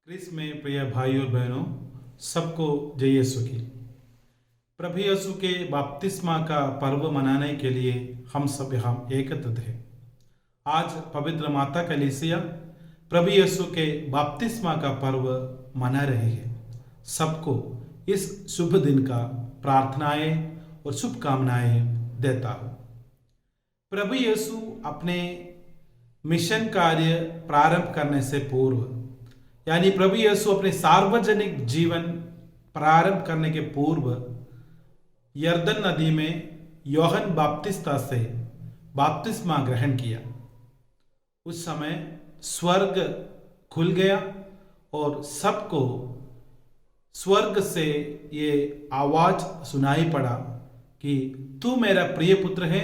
Chris में प्रिय भाई और बहनों, सबको जय यीशु की। प्रभु यीशु के बपतिस्मा का पर्व मनाने के लिए हम सब यहाँ एकत्रित हैं। आज पवित्र माता कलीसिया प्रभु यीशु के बपतिस्मा का पर्व मना रही है। सबको इस शुभ दिन का प्रार्थनाएं और शुभकामनाएं देता हूँ। प्रभु यीशु अपने मिशन कार्य प्रारंभ करने से पूर्व, यानी प्रभु यीशु अपने सार्वजनिक जीवन प्रारंभ करने के पूर्व यर्दन नदी में यूहन्ना बपतिस्ता से बपतिस्मा ग्रहण किया। उस समय स्वर्ग खुल गया और सबको स्वर्ग से ये आवाज सुनाई पड़ा कि तू मेरा प्रिय पुत्र है,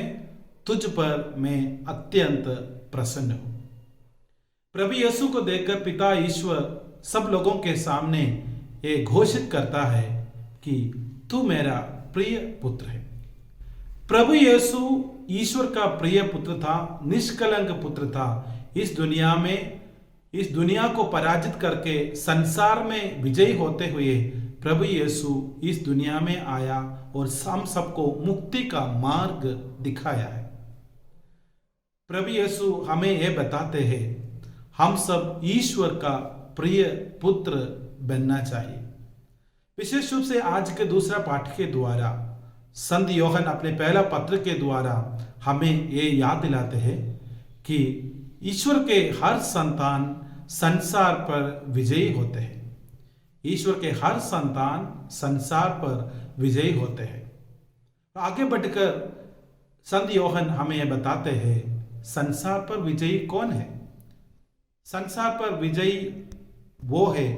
तुझ पर मैं अत्यंत प्रसन्न हूं। प्रभु यीशु को देखकर पिता ईश्वर सब लोगों के सामने ये घोषित करता है कि तू मेरा प्रिय पुत्र है। प्रभु यीशु ईश्वर का प्रिय पुत्र था, निष्कलंक पुत्र था। इस दुनिया को पराजित करके संसार में विजयी होते हुए प्रभु यीशु इस दुनिया में आया और हम सबको मुक्ति का मार्ग दिखाया है। प्रभु यीशु हमें यह बताते हैं हम सब ईश्वर का प्रिय पुत्र बनना चाहिए। विशेष रूप से आज के दूसरा पाठ के द्वारा संत यूहन्ना अपने पहला पत्र के द्वारा हमें ये याद दिलाते हैं कि ईश्वर के हर संतान संसार पर विजयी होते हैं। ईश्वर के हर संतान संसार पर विजयी होते हैं। आगे बढ़कर संत यूहन्ना हमें यह बताते हैं संसार पर विजयी कौन है। संसार पर विजयी वो है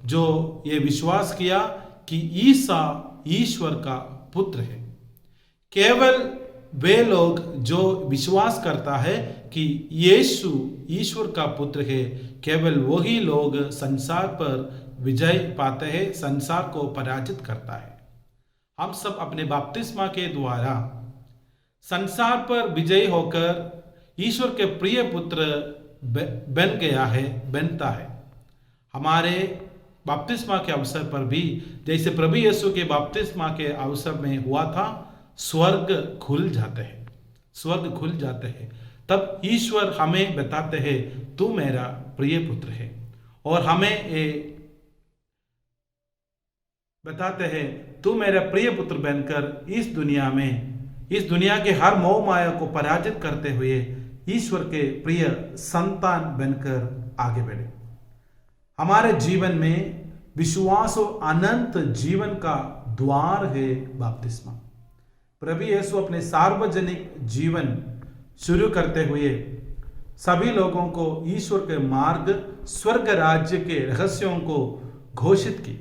जो ये विश्वास किया कि ईसा ईश्वर का पुत्र है। केवल वे लोग जो विश्वास करता है कि यीशु ईश्वर का पुत्र है, केवल वही लोग संसार पर विजय पाते हैं, संसार को पराजित करता है। हम सब अपने बपतिस्मा के द्वारा संसार पर विजयी होकर ईश्वर के प्रिय पुत्र बनता है। हमारे बपतिस्मा के अवसर पर भी जैसे प्रभु यीशु के बपतिस्मा के अवसर में हुआ था, स्वर्ग खुल जाते हैं। तब ईश्वर हमें बताते हैं तू मेरा प्रिय पुत्र है, और हमें ये बताते हैं तू मेरा प्रिय पुत्र बनकर इस दुनिया के हर मोह माया को पराजित करते हुए ईश्वर के प्रिय संतान बनकर आगे बढ़े। हमारे जीवन में विश्वास और अनंत जीवन का द्वार है बपतिस्मा। प्रभु यीशु अपने सार्वजनिक जीवन शुरू करते हुए सभी लोगों को ईश्वर के मार्ग, स्वर्ग राज्य के रहस्यों को घोषित की।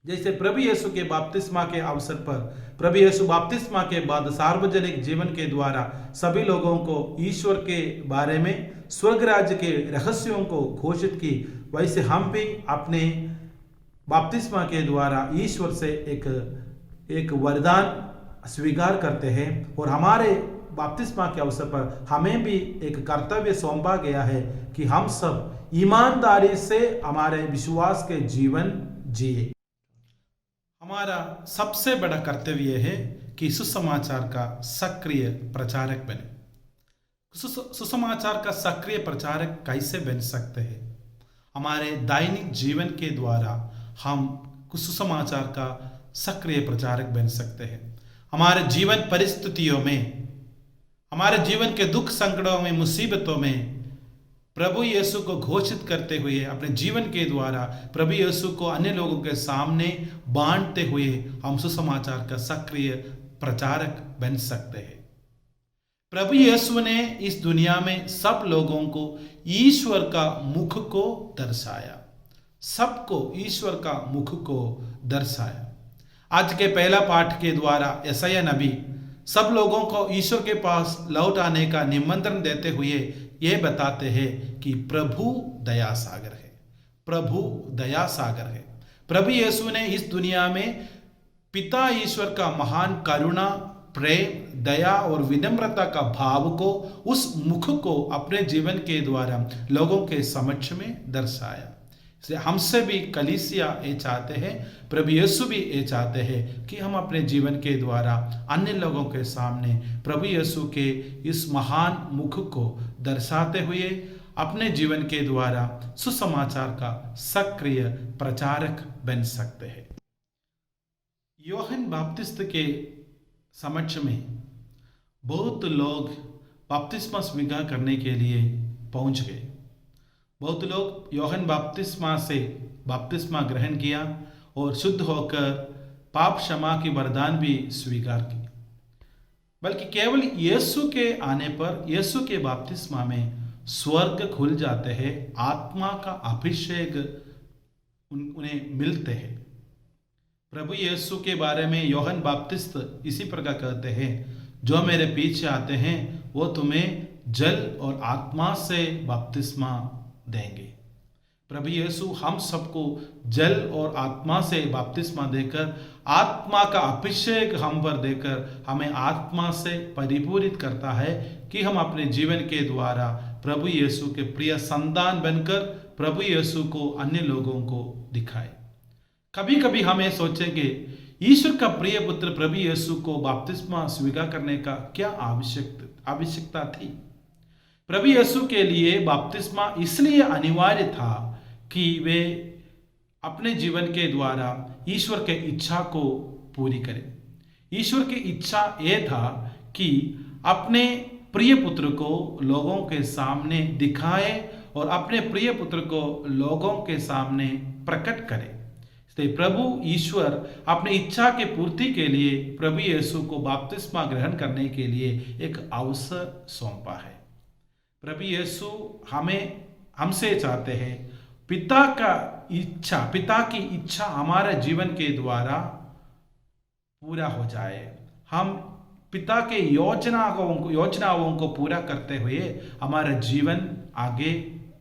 जैसे प्रभु यीशु के बपतिस्मा के अवसर पर प्रभु यीशु बपतिस्मा के बाद सार्वजनिक जीवन के द्वारा सभी लोगों को ईश्वर के बारे में, स्वर्ग राज्य के रहस्यों को घोषित की, वैसे हम भी अपने बपतिस्मा के द्वारा ईश्वर से एक वरदान स्वीकार करते हैं। और हमारे बपतिस्मा के अवसर पर हमें भी एक कर्तव्य सौंपा गया है कि हम सब ईमानदारी से हमारे विश्वास के जीवन जिए। हमारा सबसे बड़ा कर्तव्य है कि सुसमाचार का सक्रिय प्रचारक बने। सुसमाचार का सक्रिय प्रचारक कैसे बन सकते हैं? हमारे दैनिक जीवन के द्वारा हम सुसमाचार का सक्रिय प्रचारक बन सकते हैं। हमारे जीवन परिस्थितियों में, हमारे जीवन के दुख संकटों में, मुसीबतों में प्रभु यीशु को घोषित करते हुए अपने जीवन के द्वारा प्रभु यीशु को अन्य लोगों के सामने बांटते हुए हम सुसमाचार का सक्रिय प्रचारक बन सकते हैं। प्रभु यीशु ने इस दुनिया में सब लोगों को ईश्वर का मुख को दर्शाया, सबको ईश्वर का मुख को दर्शाया। आज के पहला पाठ के द्वारा यशायाह नबी सब लोगों को ईश्वर के पास लौट आने का निमंत्रण देते हुए यह बताते हैं कि प्रभु दया सागर है, प्रभु दया सागर है। प्रभु यीशु ने इस दुनिया में पिता ईश्वर का महान करुणा, प्रेम, दया और विनम्रता का भाव को, उस मुख को अपने जीवन के द्वारा लोगों के समक्ष में दर्शाया। इसलिए हमसे भी कलीसिया ये चाहते हैं, प्रभु यीशु भी ये चाहते हैं कि हम अपने जीवन के द्वारा अन्य लोगों के सामने प्रभु यीशु के इस महान मुख को दर्शाते हुए अपने जीवन के द्वारा सुसमाचार का सक्रिय प्रचारक बन सकते हैं। योहन बपतिस्मा के समक्ष में बहुत लोग बपतिस्मा स्वीकार करने के लिए पहुंच गए। बहुत लोग योहन बपतिस्मा से बपतिस्मा ग्रहण किया और शुद्ध होकर पाप क्षमा की वरदान भी स्वीकार की। बल्कि केवल यीशु के आने पर, यीशु के बपतिस्मा में स्वर्ग खुल जाते हैं, आत्मा का अभिषेक उन्हें मिलते हैं। प्रभु यीशु के बारे में योहन बपतिस्त इसी प्रकार कहते हैं, जो मेरे पीछे आते हैं वो तुम्हें जल और आत्मा से बपतिस्मा देंगे। प्रभु यीशु हम सबको जल और आत्मा से बपतिस्मा देकर, आत्मा का अभिषेक हम पर देकर हमें आत्मा से परिपूरित करता है कि हम अपने जीवन के द्वारा प्रभु यीशु के प्रिय संतान बनकर प्रभु यीशु को अन्य लोगों को दिखाए। कभी कभी हम ये सोचेंगे, ईश्वर का प्रिय पुत्र प्रभु यीशु को बपतिस्मा स्वीकार करने का क्या आवश्यकता थी? प्रभु यीशु के लिए बपतिस्मा इसलिए अनिवार्य था कि वे अपने जीवन के द्वारा ईश्वर के इच्छा को पूरी करें। ईश्वर की इच्छा यह था कि अपने प्रिय पुत्र को लोगों के सामने दिखाए और अपने प्रिय पुत्र को लोगों के सामने प्रकट करे। इसलिए प्रभु ईश्वर अपनी इच्छा की पूर्ति के लिए प्रभु यीशु को बपतिस्मा ग्रहण करने के लिए एक अवसर सौंपा है। प्रभु यीशु हमसे चाहते हैं पिता की इच्छा हमारे जीवन के द्वारा पूरा हो जाए। हम पिता के योजनाओं को पूरा करते हुए हमारा जीवन आगे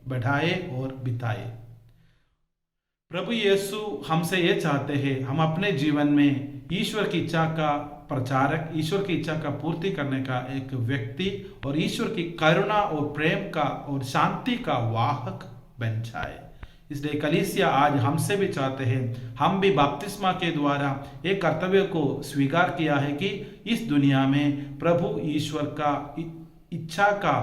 बढ़ाए और बिताए। प्रभु यीशु हमसे ये चाहते हैं हम अपने जीवन में ईश्वर की इच्छा का प्रचारक, ईश्वर की इच्छा का पूर्ति करने का एक व्यक्ति और ईश्वर की करुणा और प्रेम का और शांति का वाहक बन जाए। इसलिए कलीसिया आज हमसे भी चाहते हैं, हम भी बपतिस्मा के द्वारा एक कर्तव्य को स्वीकार किया है कि इस दुनिया में प्रभु ईश्वर का इच्छा का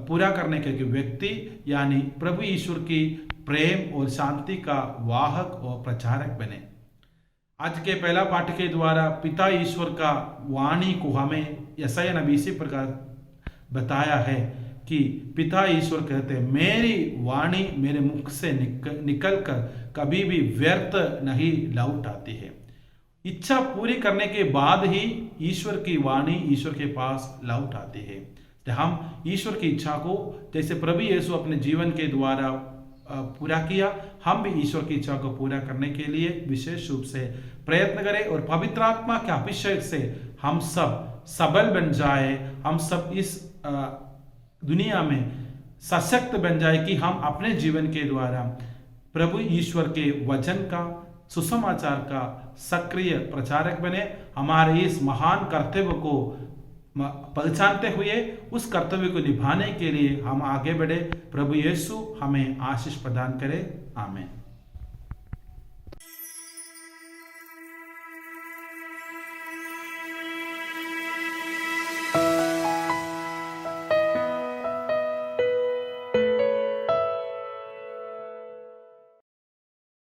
पूरा करने के व्यक्ति यानी प्रभु ईश्वर की प्रेम और शांति का वाहक और प्रचारक बने। आज के पहला पाठ के द्वारा पिता ईश्वर का वाणी को हमें यशायाह नबी इसी प्रकार बताया है कि पिता ईश्वर कहते हैं, मेरी वाणी मेरे मुख से निकल कर कभी भी व्यर्थ नहीं लौट आती है। इच्छा पूरी करने के बाद ही ईश्वर की वाणी ईश्वर के पास लौट आती है। तो हम ईश्वर की इच्छा को जैसे प्रभु यीशु अपने जीवन के द्वारा पूरा किया, हम भी ईश्वर की इच्छा को पूरा करने के लिए विशेष रूप से प्रयत्न करें और पवित्र आत्मा के अभिषेक से हम सब सबल बन जाए, हम सब इस दुनिया में सशक्त बन जाए कि हम अपने जीवन के द्वारा प्रभु ईश्वर के वचन का, सुसमाचार का सक्रिय प्रचारक बने। हमारे इस महान कर्तव्य को पहचानते हुए उस कर्तव्य को निभाने के लिए हम आगे बढ़े। प्रभु यीशु हमें आशीष प्रदान करे। आमीन।